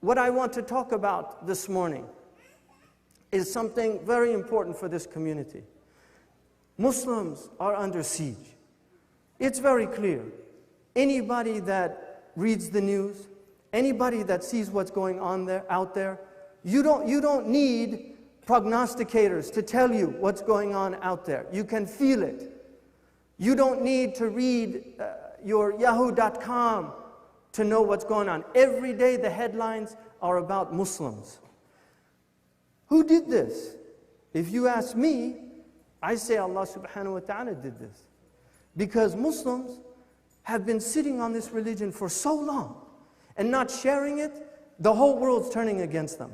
what I want to talk about this morning is something very important for this community. Muslims are under siege. It's very clear. Anybody that reads the news, anybody that sees what's going on out there, you don't need prognosticators to tell you what's going on out there. You can feel it. You don't need to read your yahoo.com to know what's going on. Every day the headlines are about Muslims. Who did this? If you ask me, I say Allah subhanahu wa ta'ala did this. Because Muslims have been sitting on this religion for so long and not sharing it, the whole world's turning against them.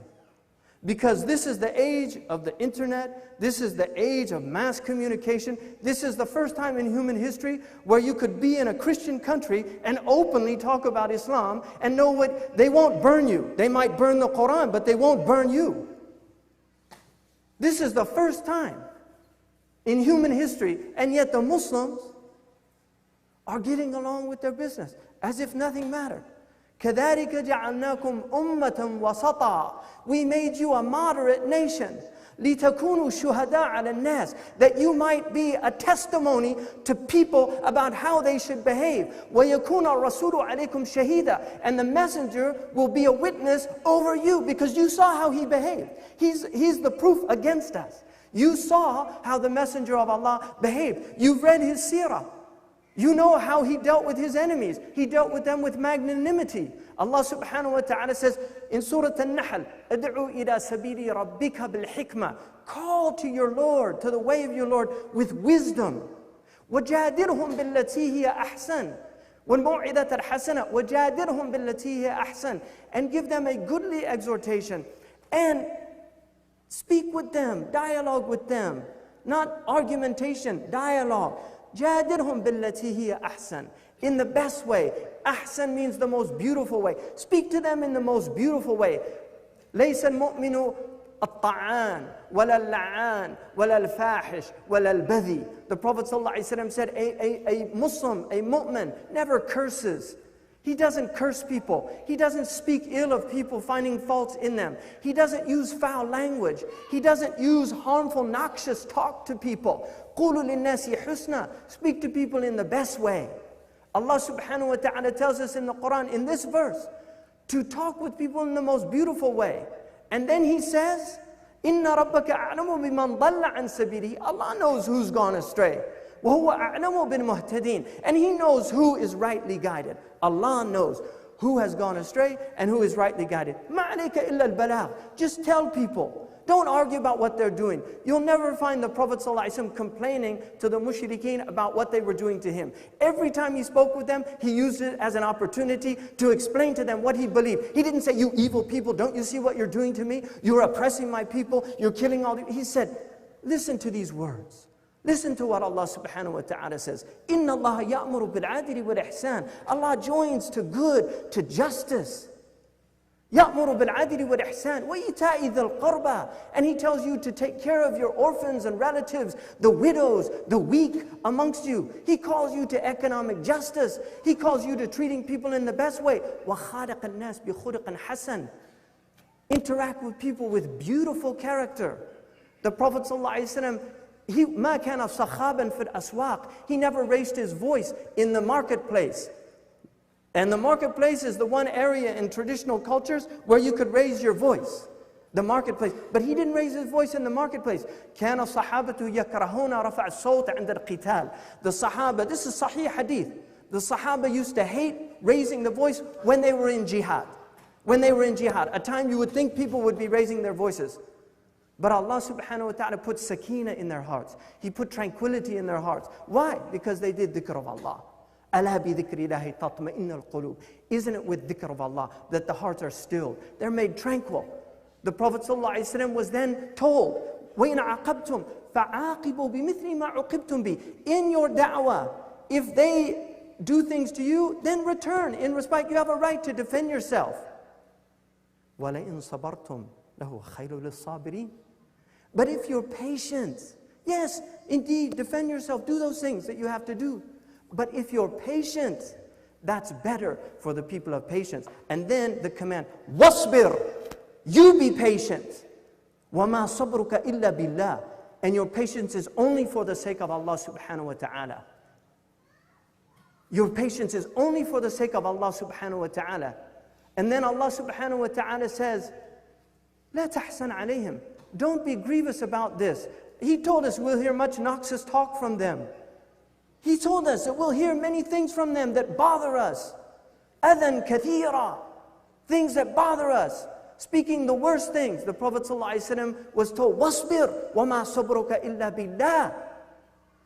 Because this is the age of the internet, this is the age of mass communication, this is the first time in human history where you could be in a Christian country and openly talk about Islam and know what, they won't burn you. They might burn the Qur'an, but they won't burn you. This is the first time in human history, and yet the Muslims are getting along with their business as if nothing mattered. كَذَلِكَ جَعَلْنَاكُمْ أُمَّةً وَسَطًا. We made you a moderate nation. لِتَكُونُوا شُهَدَاءَ عَلَى النَّاسِ. That you might be a testimony to people about how they should behave. وَيَكُونَ الرَّسُولُ عَلَيْكُمْ شَهِيدًا. And the messenger will be a witness over you because you saw how he behaved. He's the proof against us. You saw how the messenger of Allah behaved. You've read his seerah. You know how he dealt with his enemies. He dealt with them with magnanimity. Allah subhanahu wa ta'ala says in Surah An-Nahl, أَدْعُوا إِلَى سَبِيلِ رَبِّكَ بِالْحِكْمَةِ. Call to your Lord, to the way of your Lord, with wisdom. وَجَادِرْهُمْ بِالَّتِي هِيَ أَحْسَنُ وَالْمَوْعِظَةَ الْحَسَنَةَ وَجَادِرْهُمْ بِالَّتِي هِيَ أَحْسَنُ. And give them a goodly exhortation. And speak with them, dialogue with them. Not argumentation, dialogue. جادرهم بالتي هي أحسن. In the best way. أحسن means the most beautiful way. Speak to them in the most beautiful way. ليس المؤمن الطعان ولا اللعان ولا الفاحش ولا البذي. The Prophet ﷺ said, a Muslim, a mu'min, never curses. He doesn't curse people. He doesn't speak ill of people, finding faults in them. He doesn't use foul language. He doesn't use harmful, noxious talk to people. قُولُوا لِلنَّاسِ حُسْنًا. Speak to people in the best way. Allah subhanahu wa ta'ala tells us in the Qur'an, in this verse, to talk with people in the most beautiful way. And then He says, إِنَّ رَبَّكَ أَعْلَمُ بِمَنْ ضَلَّ عَنْ سَبِيلِهِ. Allah knows who's gone astray. وَهُوَ أَعْلَمُ بِالْمُهْتَدِينَ. And He knows who is rightly guided. Allah knows who has gone astray and who is rightly guided. مَا عَلَيْكَ إِلَّا الْبَلَاغُ. Just tell people. Don't argue about what they're doing. You'll never find the Prophet ﷺ complaining to the mushrikeen about what they were doing to him. Every time he spoke with them, he used it as an opportunity to explain to them what he believed. He didn't say, you evil people, don't you see what you're doing to me? You're oppressing my people, you're killing all the... He said, listen to these words. Listen to what Allah subhanahu wa ta'ala says. إِنَّ اللَّهَ يَأْمُرُ بِالْعَدْلِ وَالْإِحْسَانِ. Allah joins to good, to justice. يَأْمُرُ بِالْعَدْلِ وَالْإِحْسَانِ وَإِيتَاءِ ذِي الْقُرْبَى. And He tells you to take care of your orphans and relatives, the widows, the weak amongst you. He calls you to economic justice. He calls you to treating people in the best way. وَخَالِقَ النَّاسِ بِخُلِقٍ حَسَنٍ. Interact with people with beautiful character. The Prophet ﷺ, مَا كَانَ صَخَابًا فِي الْأَسْوَاقِ. He never raised his voice in the marketplace. And the marketplace is the one area in traditional cultures where you could raise your voice. The marketplace. But he didn't raise his voice in the marketplace. كَانَ الصَّحَابَةُ يَكْرَهُونَ رَفَعَ الصَّوْتَ عِنْدَ الْقِتَالِ. The Sahaba, this is Sahih Hadith. The Sahaba used to hate raising the voice when they were in jihad. When they were in jihad. A time you would think people would be raising their voices. But Allah subhanahu wa ta'ala put sakina in their hearts. He put tranquility in their hearts. Why? Because they did dhikr of Allah. أَلَا بِذِكْرِ اللَّهِ تَطْمَئِنُّ الْقُلُوبِ. Isn't it with dhikr of Allah that the hearts are stilled? They're made tranquil. The Prophet ﷺ was then told, وَإِنْ عَقَبْتُمْ فَعَاقِبُوا بِمِثْلِ مَا عُقِبْتُمْ بِهِ. In your da'wah, if they do things to you, then return in respect. You have a right to defend yourself. وَلَئِنْ صَبَرْتُمْ لَهُ خَيْرٌ لِلصَّابِرِينَ. But if you're patient, yes, indeed, defend yourself, do those things that you have to do. But if you're patient, That's better for the people of patience. And then the command, wasbir, you be patient. وَمَا صَبْرُكَ إِلَّا بِاللَّهِ. And your patience is only for the sake of Allah subhanahu wa ta'ala. Your patience is only for the sake of Allah subhanahu wa ta'ala. And then Allah subhanahu wa ta'ala says, لا تحسن عليهم. Don't be grievous about this. He told us we'll hear much noxious talk from them. He told us that we'll hear many things from them that bother us. أَذًا كَثِيرًا. Things that bother us. Speaking the worst things. The Prophet ﷺ was told, وَاصْبِرْ وَمَا صَبْرُكَ إِلَّا بِاللَّهِ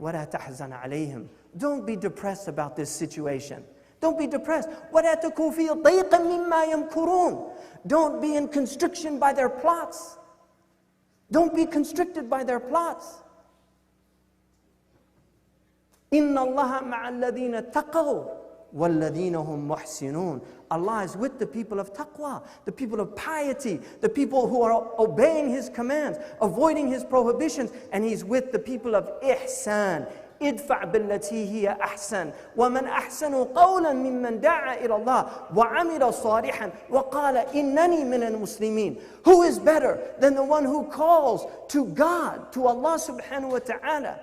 وَلَا تَحْزَنْ عَلَيْهِمْ. Don't be depressed about this situation. Don't be depressed. وَلَا تَكُوا فِي ضَيْقٍ مِمَّا يَمْكُرُونَ. Don't be in constriction by their plots. Don't be constricted by their plots. إِنَّ اللَّهَ مَعَ الَّذِينَ اتَّقَوْا وَالَّذِينَ هُمْ مُحْسِنُونَ. Allah is with the people of taqwa, the people of piety, the people who are obeying His commands, avoiding His prohibitions, and He's with the people of ihsan. ادفع بالتي هي أحسن ومن أحسن قولا ممن دعا إلى الله وعمل صالحا وقال إنني من المسلمين. Who is better than the one who calls to God, to Allah subhanahu wa ta'ala,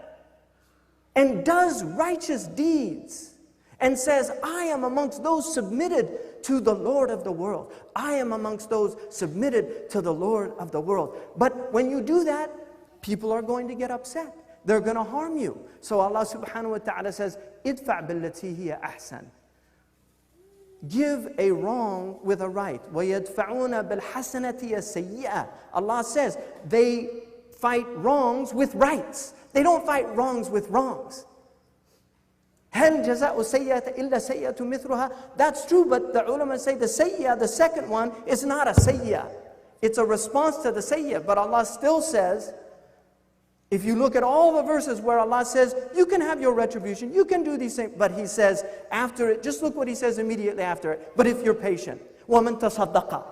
and does righteous deeds and says, I am amongst those submitted to the Lord of the world. I am amongst those submitted to the Lord of the world. But when you do that, people are going to get upset. They're going to harm you. So Allah subhanahu wa ta'ala says, idfa' billati hiya ahsan. Give a wrong with a right. وَيَدْفَعُونَ بِالْحَسَنَةِ السَّيِّئَةِ. Allah says, they fight wrongs with rights. They don't fight wrongs with wrongs. هَلْ جَزَاءُ السَّيِّئَةِ إِلَّا سَيِّئَةُ مِثْلُهَا. That's true, but the ulama say the sayyah, the second one, is not a sayyah. It's a response to the sayyah. But Allah still says, if you look at all the verses where Allah says, you can have your retribution, you can do these things, but He says after it, just look what He says immediately after it, but if you're patient, وَمَنْ تَصَدَّقَ.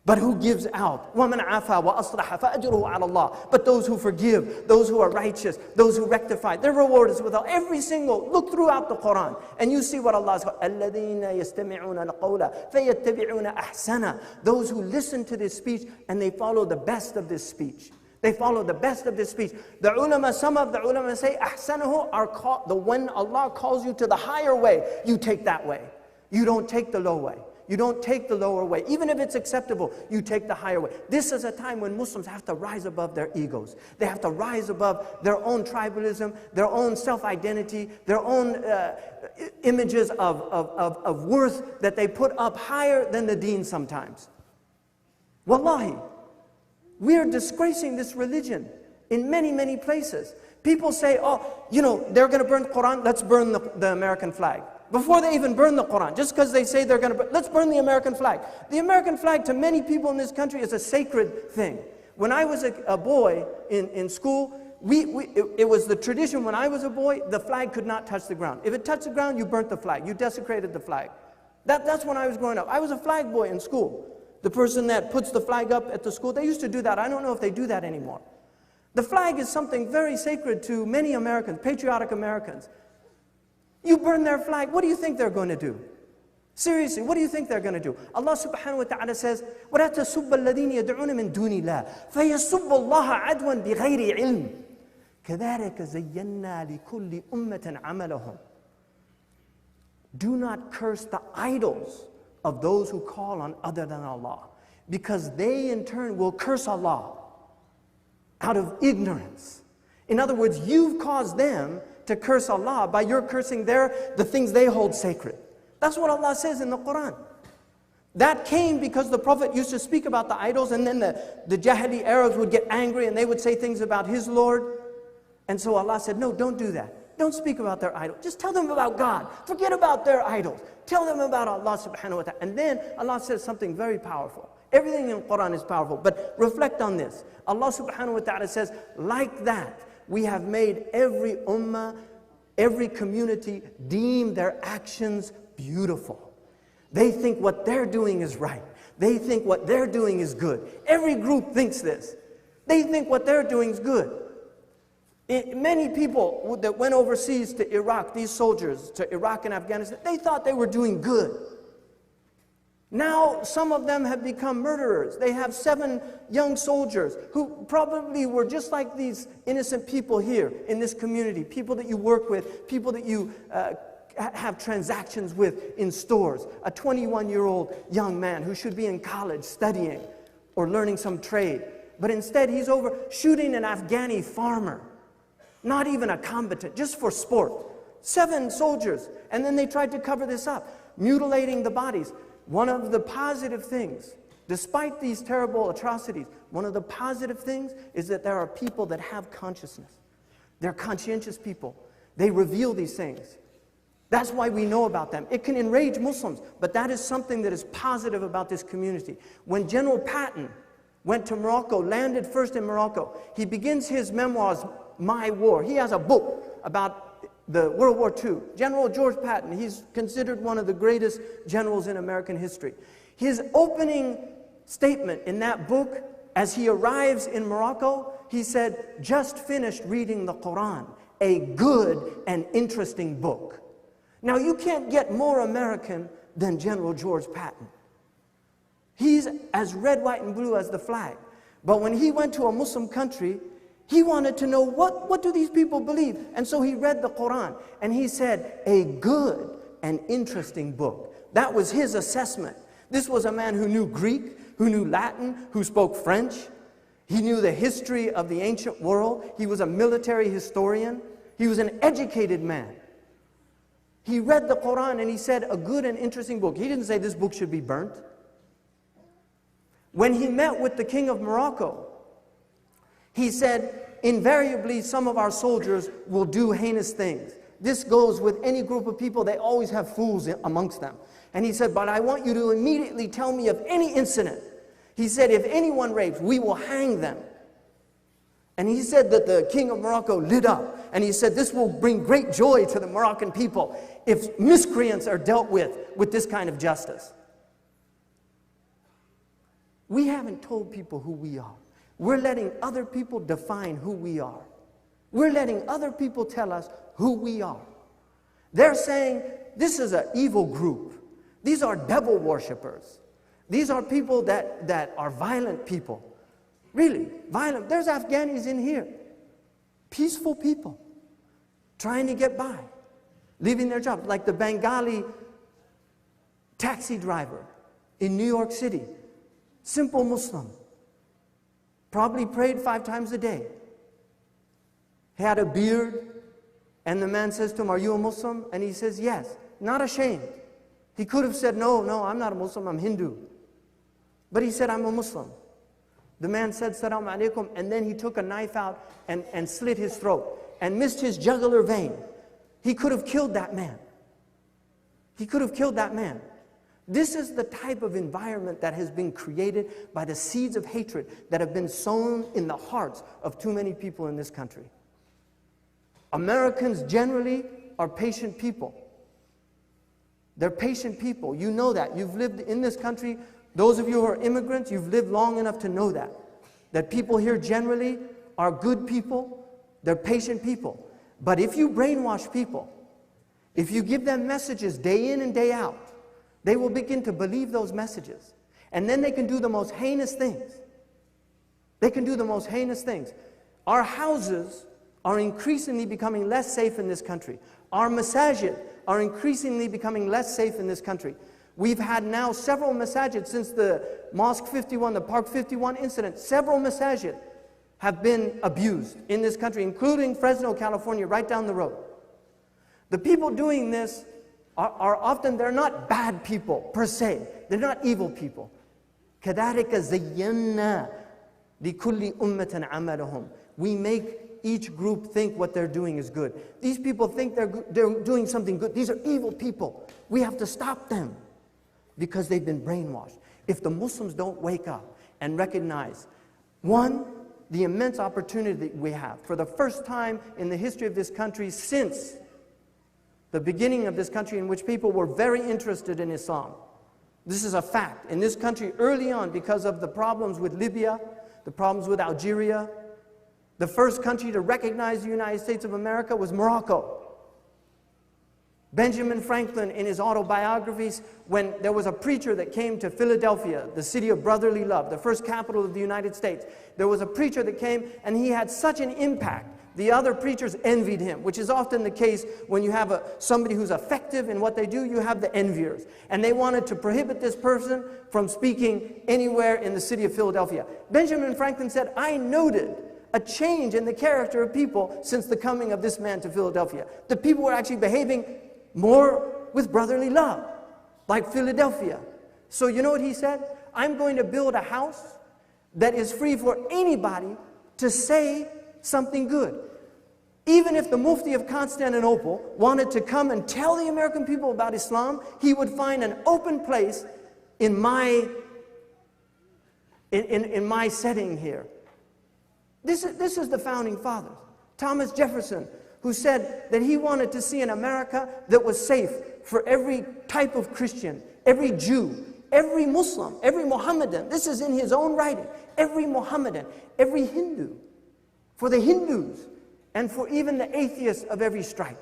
But who gives out? وَمَنْ عَفَى وَأَصْلَحَ فَأَجْرُهُ عَلَى اللَّهِ. But those who forgive, those who are righteous, those who rectify, their reward is with Allah. Every single, look throughout the Qur'an, and you see what Allah is called. الَّذِينَ يَسْتَمِعُونَ الْقَوْلَ فَيَتَّبِعُونَ أَحْسَنَ. Those who listen to this speech, and they follow the best of this speech. They follow the best of this speech. The ulama, some of the ulama say, ahsanahu are called, when Allah calls you to the higher way, you take that way. You don't take the low way. You don't take the lower way. Even if it's acceptable, you take the higher way. This is a time when Muslims have to rise above their egos. They have to rise above their own tribalism, their own self-identity, their own images of worth that they put up higher than the deen sometimes. Wallahi. We are disgracing this religion in many, many places. People say, oh, you know, they're going to burn the Qur'an, let's burn the American flag. Before they even burn the Qur'an, just because they say they're going to burn, let's burn the American flag. The American flag to many people in this country is a sacred thing. When I was a boy in school, it was the tradition when I was a boy, the flag could not touch the ground. If it touched the ground, you burnt the flag. You desecrated the flag. That's when I was growing up. I was a flag boy in school. The person that puts the flag up at the school, they used to do that. I don't know if they do that anymore. The flag is something very sacred to many Americans, patriotic Americans. You burn their flag, what do you think they're going to do? Seriously, what do you think they're going to do? Allah subhanahu wa ta'ala says, وَلَا تَسُبَّ الَّذِينَ يَدْعُونَ مِن دُونِ اللَّهِ فَيَسُبَّ اللَّهَ عَدْوًا بِغَيْرِ عِلْمٍ كَذَلِكَ زَيَّنَّا لِكُلِّ أُمَّةٍ عَمَلَهُمْ. Do not curse the idols of those who call on other than Allah, because they in turn will curse Allah out of ignorance. In other words, you've caused them to curse Allah by your cursing the things they hold sacred. That's what Allah says in the Qur'an. That came because the Prophet used to speak about the idols, and then the Jahili Arabs would get angry and they would say things about his Lord. And so Allah said, no, don't do that. Don't speak about their idol. Just tell them about God. Forget about their idols. Tell them about Allah subhanahu wa ta'ala. And then Allah says something very powerful. Everything in the Qur'an is powerful. But reflect on this. Allah subhanahu wa ta'ala says, like that, we have made every ummah, every community deem their actions beautiful. They think what they're doing is right. They think what they're doing is good. Every group thinks this. They think what they're doing is good. Many people that went overseas to Iraq, these soldiers to Iraq and Afghanistan, they thought they were doing good. Now, some of them have become murderers. They have 7 young soldiers who probably were just like these innocent people here in this community, people that you work with, people that you have transactions with in stores. A 21-year-old young man who should be in college studying or learning some trade. But instead, he's over shooting an Afghani farmer. Not even a combatant, just for sport. 7 soldiers. And then they tried to cover this up, mutilating the bodies. One of the positive things, despite these terrible atrocities, one of the positive things is that there are people that have consciousness. They're conscientious people. They reveal these things. That's why we know about them. It can enrage Muslims, but that is something that is positive about this community. When General Patt went to Morocco, landed first in Morocco, he begins his memoirs, My War. He has a book about the World War II. General George Patton, he's considered one of the greatest generals in American history. His opening statement in that book, as he arrives in Morocco, he said, just finished reading the Qur'an, a good and interesting book. Now, you can't get more American than General George Patton. He's as red, white, and blue as the flag. But when he went to a Muslim country, he wanted to know, what do these people believe? And so he read the Qur'an, and he said, a good and interesting book. That was his assessment. This was a man who knew Greek, who knew Latin, who spoke French. He knew the history of the ancient world. He was a military historian. He was an educated man. He read the Qur'an, and he said, a good and interesting book. He didn't say this book should be burnt. When he met with the king of Morocco, he said, invariably, some of our soldiers will do heinous things. This goes with any group of people. They always have fools amongst them. And he said, but I want you to immediately tell me of any incident. He said, if anyone rapes, we will hang them. And he said that the king of Morocco lit up. And he said, this will bring great joy to the Moroccan people if miscreants are dealt with this kind of justice. We haven't told people who we are. We're letting other people define who we are. We're letting other people tell us who we are. They're saying, this is an evil group. These are devil worshippers. These are people that are violent people. Really, violent. There's Afghanis in here. Peaceful people. Trying to get by. Leaving their jobs. Like the Bengali taxi driver in New York City. Simple Muslim. Probably prayed 5 times a day. He had a beard, and the man says to him, are you a Muslim? And he says, yes. Not ashamed. He could have said, no, I'm not a Muslim, I'm Hindu. But he said, I'm a Muslim. The man said, Salaam alaikum, and then he took a knife out and slit his throat and missed his jugular vein. He could have killed that man. He could have killed that man. This is the type of environment that has been created by the seeds of hatred that have been sown in the hearts of too many people in this country. Americans generally are patient people. They're patient people. You know that. You've lived in this country. Those of you who are immigrants, you've lived long enough to know that. That people here generally are good people. They're patient people. But if you brainwash people, if you give them messages day in and day out, they will begin to believe those messages. And then they can do the most heinous things. They can do the most heinous things. Our houses are increasingly becoming less safe in this country. Our masajid are increasingly becoming less safe in this country. We've had now several masajid since the Mosque 51, the Park 51 incident. Several masajid have been abused in this country, including Fresno, California, right down the road. The people doing this are often, they're not bad people per se. They're not evil people. كَذَلِكَ زَيَّنَّا لِكُلِّ أُمَّةٍ عَمَلَهُمْ. We make each group think what they're doing is good. These people think they're doing something good. These are evil people. We have to stop them because they've been brainwashed. If the Muslims don't wake up and recognize, one, the immense opportunity that we have, for the first time in the history of this country since the beginning of this country, in which people were very interested in Islam. This is a fact. In this country, early on, because of the problems with Libya, the problems with Algeria, The first country to recognize the United States of America was Morocco. Benjamin Franklin, in his autobiographies, when there was a preacher that came to Philadelphia, the city of brotherly love, the first capital of the United States, there was a preacher that came and he had such an impact. The other preachers envied him, which is often the case when you have somebody who's effective in what they do, you have the enviers. And they wanted to prohibit this person from speaking anywhere in the city of Philadelphia. Benjamin Franklin said, I noted a change in the character of people since the coming of this man to Philadelphia. The people were actually behaving more with brotherly love, like Philadelphia. So you know what he said? I'm going to build a house that is free for anybody to say something good. Even if the Mufti of Constantinople wanted to come and tell the American people about Islam, he would find an open place in my setting here. This is the founding fathers. Thomas Jefferson, who said that he wanted to see an America that was safe for every type of Christian, every Jew, every Muslim, every Mohammedan. This is in his own writing. Every Mohammedan, every Hindu, for the Hindus, and for even the atheists of every stripe.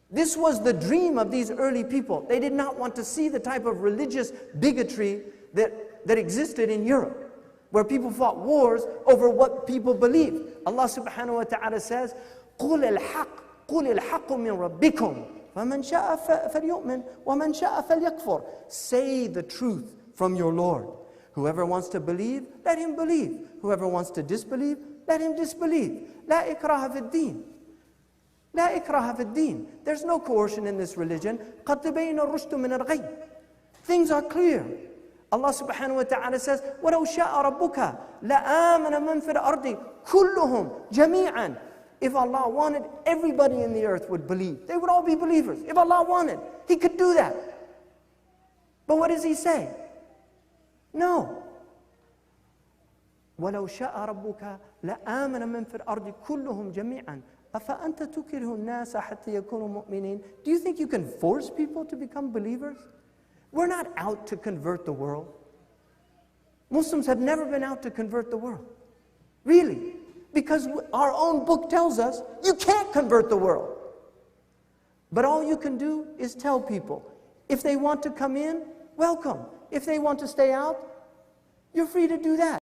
This was the dream of these early people. They did not want to see the type of religious bigotry that existed in Europe, where people fought wars over what people believed. Allah subhanahu wa ta'ala says, قُلِ الْحَقُّ مِنْ رَبِّكُمْ فَمَنْ شَاءَ فَلْيُؤْمِنْ وَمَنْ شَاءَ فَلْيَكْفُرْ. Say the truth from your Lord. Whoever wants to believe, let him believe. Whoever wants to disbelieve, let him disbelieve. لا إكراه في الدين. لا إكراه في الدين. There's no coercion in this religion. قَدْ تَبَيَّنَ الرُّشْدُ مِنَ الْغَيِّ. Things are clear. Allah subhanahu wa ta'ala says, وَلَوْ شَاءَ رَبُّكَ لَآمَنَ مَنْ فِي الْأَرْضِ كُلُّهُمْ جَمِيعًا. If Allah wanted, everybody in the earth would believe. They would all be believers. If Allah wanted, He could do that. But what does He say? No. وَلَوْ شَاءَ رَبُّكَ لَآمَنَ مَنْ فِي الْأَرْضِ كُلُّهُمْ جَمِيعًا أَفَأَنْتَ تُكْرِهُ النَّاسَ حَتَّى يَكُونُوا مُؤْمِنِينَ. Do you think you can force people to become believers? We're not out to convert the world. Muslims have never been out to convert the world. Really. Because our own book tells us you can't convert the world. But all you can do is tell people, if they want to come in, welcome. If they want to stay out, you're free to do that.